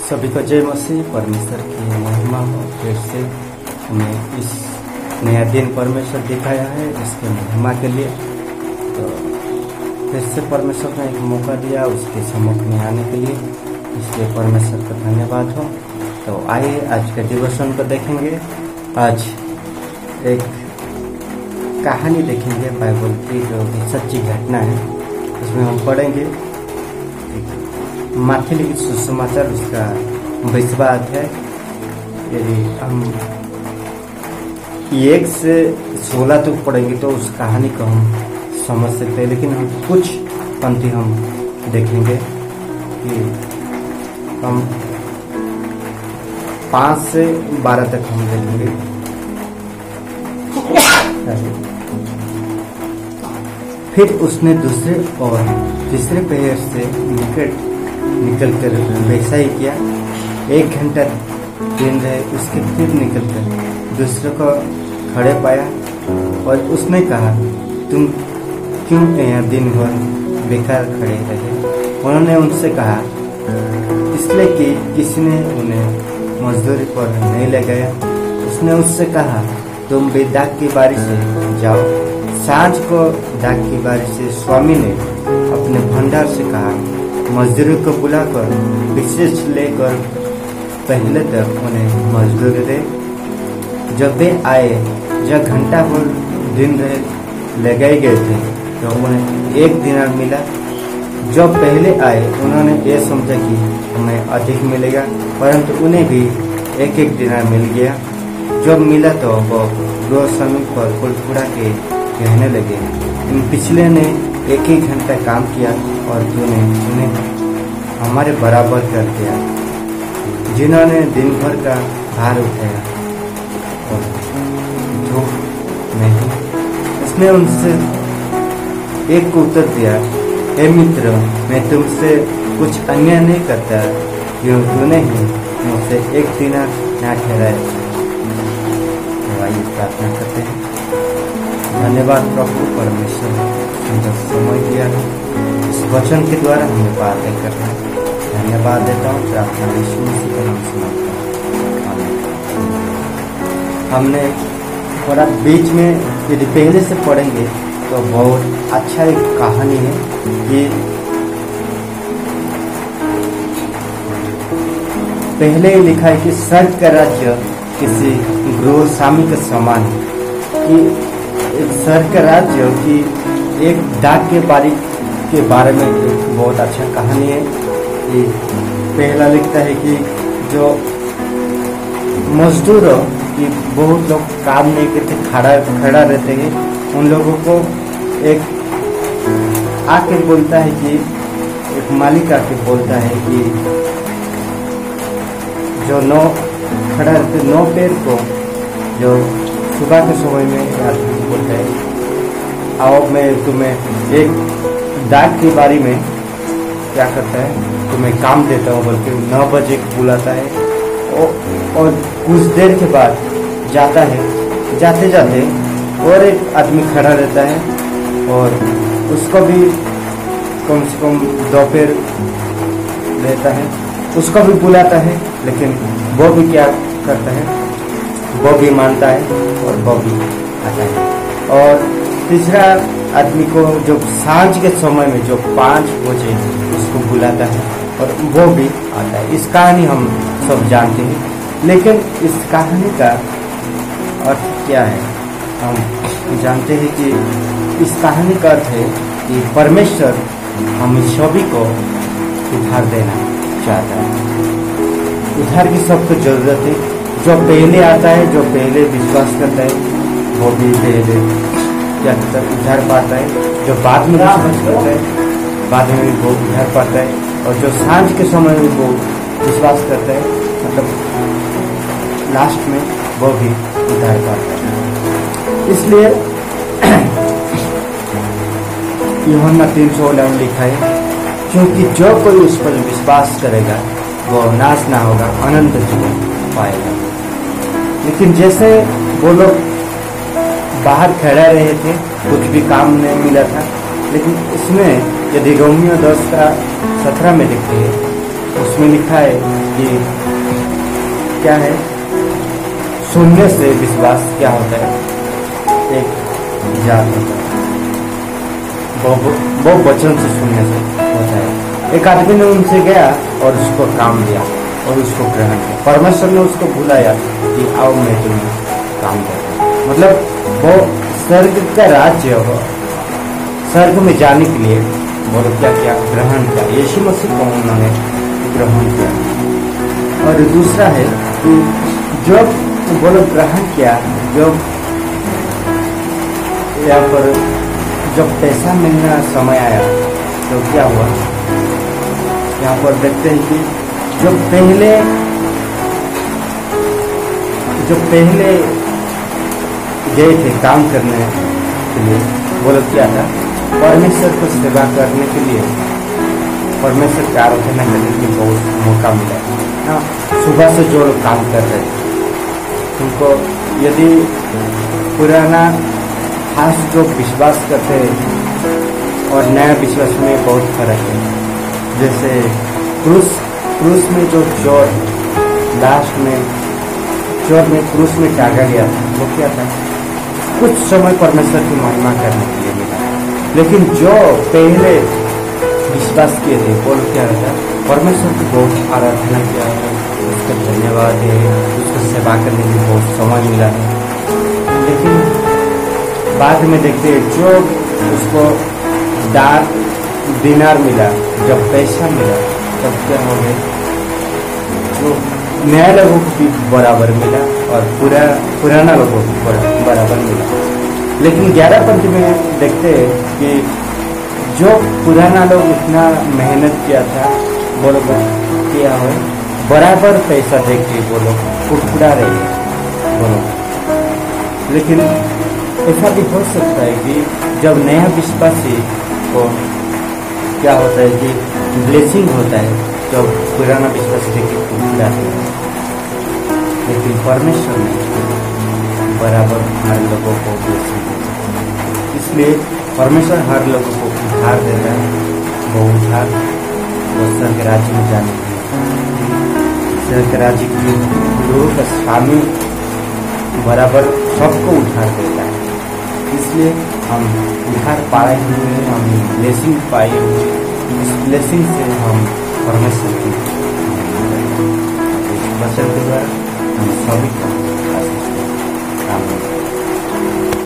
सभी को जय मसीह। परमेश्वर की महिमा हो। फिर से हमें इस नया दिन परमेश्वर दिखाया है, इसके महिमा के लिए। तो फिर से परमेश्वर ने एक मौका दिया उसके सम्मुख में आने के लिए, इसलिए परमेश्वर का धन्यवाद हो। तो आइए आज के डिवोशन को देखेंगे। आज एक कहानी देखेंगे बाइबल की, जो कि सच्ची घटना है। इसमें हम पढ़ेंगे मत्ती लिखित सुसमाचार उसका 20वां अध्याय। यदि हम 1 से 16 तक पढ़ेंगे तो उस कहानी को हम समझ सकते हैं, लेकिन हम कुछ पंक्ति हम देखेंगे कि हम 5 से 12 तक हम देखेंगे। फिर उसने दूसरे और तीसरे पहर से निकलकर वैसा ही किया। 1 घंटा दिन रहे, उसके फिर निकलकर दूसरे को खड़े पाया और उसने कहा, तुम क्यों यहाँ दिन भर बेकार खड़े रहे? उन्होंने उनसे कहा, इसलिए कि किसी ने उन्हें मजदूरी पर नहीं लगाया। उसने उससे कहा, तुम भी दाख की बारी से जाओ। सांझ को दाख की बारी से स्वामी ने अपने भंडार से कहा, मजदूरी को बुलाकर विशेष लेकर पहले तक उन्हें मजदूरी दे। जब वे आए, जब घंटा भर दिन रहे लगाए गए थे, तो उन्हें 1 दिनार मिला। जब पहले आए उन्होंने ये समझा कि हमें अधिक मिलेगा, परंतु उन्हें भी 1-1 दिनार मिल गया। जब मिला तो वो दो समय पर कुड़कुड़ा के कहने लगे, इन पिछले ने 1 घंटा काम किया और तूने उन्हें हमारे बराबर कर दिया, जिन्होंने दिन भर का भार उठाया और धूप नहीं। उसने उनसे एक को उत्तर दिया, हे मित्र, मैं तुमसे कुछ अन्याय नहीं करता, क्यों तूने ही मुझसे 1 दिनार ना ठहराया। आइए प्रार्थना करते हैं। धन्यवाद प्रभु परमेश्वर, सुंदर समय दिया है इस वचन के द्वारा हमें बातें करना है। धन्यवाद देता हूँ, प्रार्थना यीशु मसीह का नाम सुनाता हूँ। हमने थोड़ा बीच में यदि पहले से पढ़ेंगे तो बहुत अच्छा एक कहानी है कि पहले ही लिखा है कि स्वर्ग का राज्य किसी गृहस्वामी के समान है। कि एक स्वर्ग का राज्य की एक दाख के बारी के बारे में एक बहुत अच्छा कहानी है। कि पहला लिखता है कि जो मजदूर कि बहुत लोग काम नहीं करते, खड़ा रहते हैं, उन लोगों को एक आके बोलता है कि एक मालिक आके बोलता है कि जो खड़ा रहते 9 पैर को, जो सुबह के समय में आदमी बोलता है, आओ मैं तुम्हें एक दाख की बारी में क्या करता है, तुम्हें काम देता हूँ, बल्कि 9 बजे बुलाता है। और कुछ देर के बाद जाता है, जाते जाते और एक आदमी खड़ा रहता है और उसको भी कम से कम 2 पैर रहता है, उसको भी बुलाता है, लेकिन वो भी क्या करता है, वो भी मानता है और वो भी आता है। और तीसरा आदमी को जो सांझ के समय में जो 5 बजे उसको बुलाता है और वो भी आता है। इस कहानी हम सब जानते हैं, लेकिन इस कहानी का अर्थ क्या है हम जानते हैं कि इस कहानी का अर्थ है कि परमेश्वर हम सभी को उद्धार देना चाहता है। उद्धार की सबको जरूरत है। जो पहले आता है, जो पहले विश्वास करता है, वो भी पहले क्या करता है, उद्धार पाता है। जो बाद में विश्वास करता है, बाद में वो उद्धार पाता है। और जो सांझ के समय में वो विश्वास करता है, मतलब लास्ट में वो भी उद्धार पाता है। इसलिए यूहन्ना 3:16 में लिखा है, क्योंकि जो कोई उस पर विश्वास करेगा वो नाश ना होगा, अनंत जीवन पाएगा। लेकिन जैसे वो लोग बाहर खड़े रहे थे, कुछ भी काम नहीं मिला था, लेकिन इसमें यदि रोमियो 10:17 में लिखते हैं उसमें लिखा है कि क्या है, शून्य से विश्वास क्या होता है, एक जात होता है, वो वचन से शून्य से होता है। एक आदमी ने उनसे गया और उसको काम दिया और उसको ग्रहण किया। परमेश्वर ने उसको बुलाया कि आओ मैं तुम्हें काम करता हूं। मतलब वो स्वर्ग का राज्य हो, स्वर्ग में जाने के लिए बोलो क्या किया, ग्रहण किया। यीशु मसीह को उन्होंने ग्रहण किया। और दूसरा है कि जब बोलो ग्रहण किया, जब यहाँ पर जब पैसा मिलना समय आया तो क्या हुआ, यहाँ पर देखते हैं कि जो पहले गए थे काम करने के लिए, बोलो क्या था, परमेश्वर को सेवा करने के लिए, परमेश्वर की आराधना करने के लिए बहुत मौका मिला। हाँ, सुबह से जो लोग काम कर रहे थे उनको, यदि पुराना खास जो विश्वास करते हैं और नया विश्वास में बहुत फर्क है। जैसे क्रूस में जो चोर लास्ट में चोर में क्रूस में टांगा गया था, वो क्या था, कुछ समय परमेश्वर की महिमा करने के लिए मिला। लेकिन जो पहले विश्वास किए थे वो क्या था, परमेश्वर की बहुत आराधना किया है, उसका धन्यवाद है, उसको सेवा करने के लिए बहुत समय मिला है। लेकिन बाद में देखते हैं जो उसको दिनार मिला, जब पैसा मिला तब क्या हो गया, जो नया लोगों को भी बराबर मिला और पुराना लोगों को बराबर मिला। लेकिन 11 पंथ में देखते हैं कि जो पुराना लोग इतना मेहनत किया था, वो लोग क्या हो, बराबर पैसा देख के वो लोग उड़ा रहे वो लोग। लेकिन ऐसा भी हो सकता है कि जब नया विश्वासी को क्या होता है कि ब्लेसिंग होता है, जब पुराना विश्वासी देख के उड़ाते हैं। लेकिन परमेश्वर ने बराबर हर लोगों को ब्लेसिंग देता है, इसलिए परमेश्वर हर लोगों को उद्धार देता है। वो उद्धार स्वर्ग राज्य में जाने के लिए, स्वर्ग राज्य के लोगों का स्वामी बराबर सबको उद्धार देता है। इसलिए हम उद्धार पाए हुए हैं, हम ब्लेसिंग पाए हुए, इस ब्लेसिंग से हम परमेश्वर की वचन के द्वारा हम सभी को आशीष दें। आमीन।